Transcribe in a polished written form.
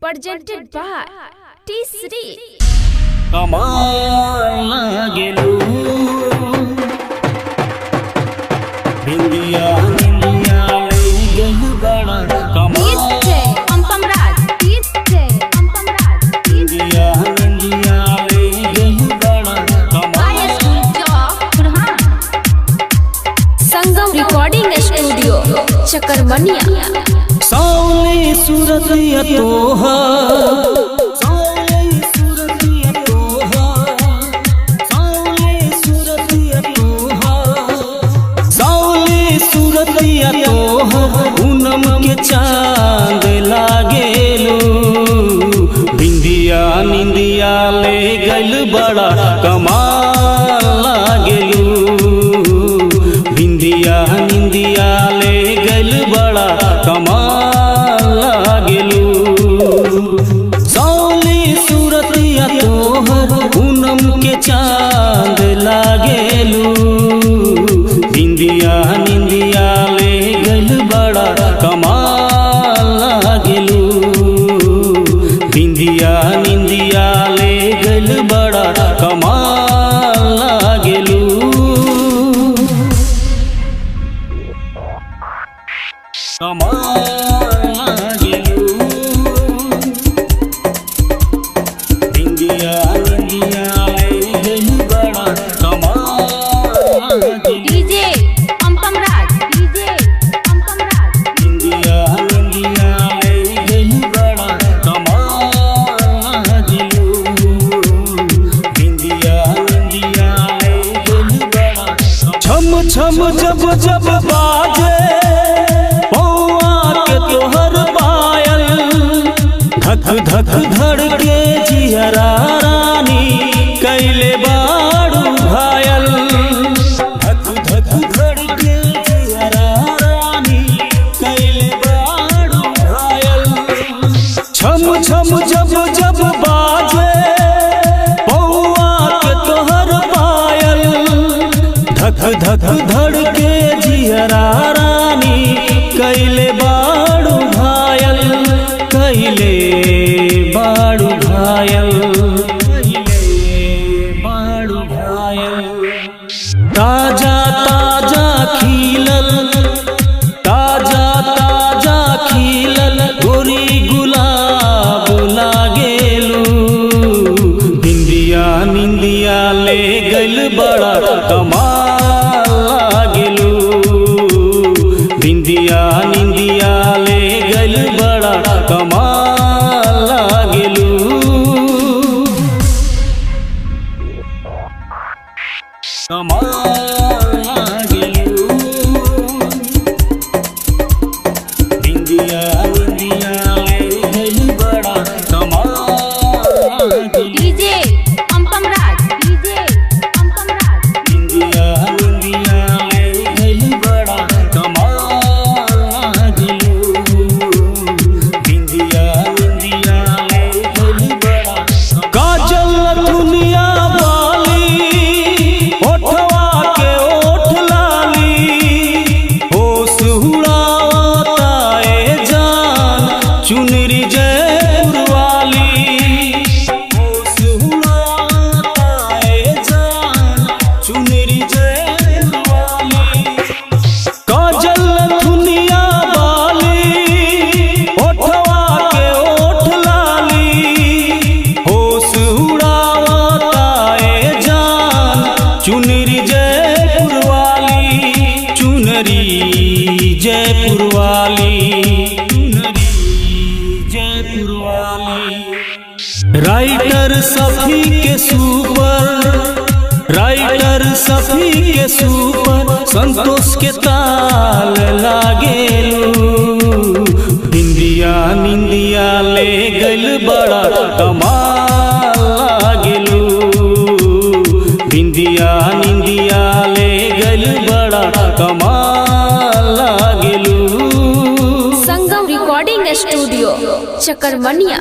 presented by T3 कमाल लागेलू बिंदिया निंदिया ले गल बड़ा कमाल बिंदिया निंदिया ले गल बड़ा कमाल संगम रिकॉर्डिंग स्टूडियो चकरमनिया। सावली सूरतिया तोहर पूनम के चांद लागेलू बिंदिया निंदिया ले गल बड़ा कमाल लागेलू बिंदिया निंदिया ले गल बड़ा कमाल लागेलू सावली सूरतिया तोहर पूनम के चांद लागेलू बिंदिया निंदिया ले गल बड़ा कमाल लागेलू बिंदिया निंदिया ले गल बड़ा कमाल लागेलू कमाल लागेलू बिंदिया निंदिया ले गल बड़ा कमाल डीजे बिंदिया निंदिया ले गल बड़ा कमाल बिंदिया निंदिया ले गल बड़ा छम छम जब जब बाजे पौआ के तोहर पायल धक धक धड़के जियरा रानी कैले बाड़ू घायल धक धक धड़के जियरा रानी कैले बाड़ू घायल छम छम जब जब बाजे पौआ के तोहर पायल धक धक धड़के जियरा रानी कैले बाड़ू घायल कैले बाड़ू घायल बाड़ू घायल ताजा ताजा खिलल ताजा ताजा खिलल गोरी गुलाब लागेलू बिंदिया निंदिया ले गल बड़ा कमाल लागेलू बिंदिया निंदिया ले गल बड़ा कमाल लागेलू कमाल लागेलू बिंदिया निंदिया ले गल बड़ा कमाल डीजे बिंदिया निंदिया ले गल बड़ा कमाल बिंदिया निंदिया ले गल बड़ा काजल दुनिया वाली ओठवा के ओठ लाली होश उड़ाता ए जान चुनरी जयपुर वाली होश उड़ाता ए जान चुनरी जयपुर वाली काजल दुनिया वाली ओठवा के ओठ लाली होश उड़ाता ए जान चुनरी जयपुर वाली चुनरी जयपुर वाली चुनरी जयपुर वाली राइटर सफी के सुपर राइटर सफी के सुपर संतोष के ताल लागेलू बिंदिया निंदिया ले गल बड़ा कमाल लागेलू बिंदिया निंदिया ले गल बड़ा कमाल लागेलू संगम रिकॉर्डिंग स्टूडियो चकरमनिया।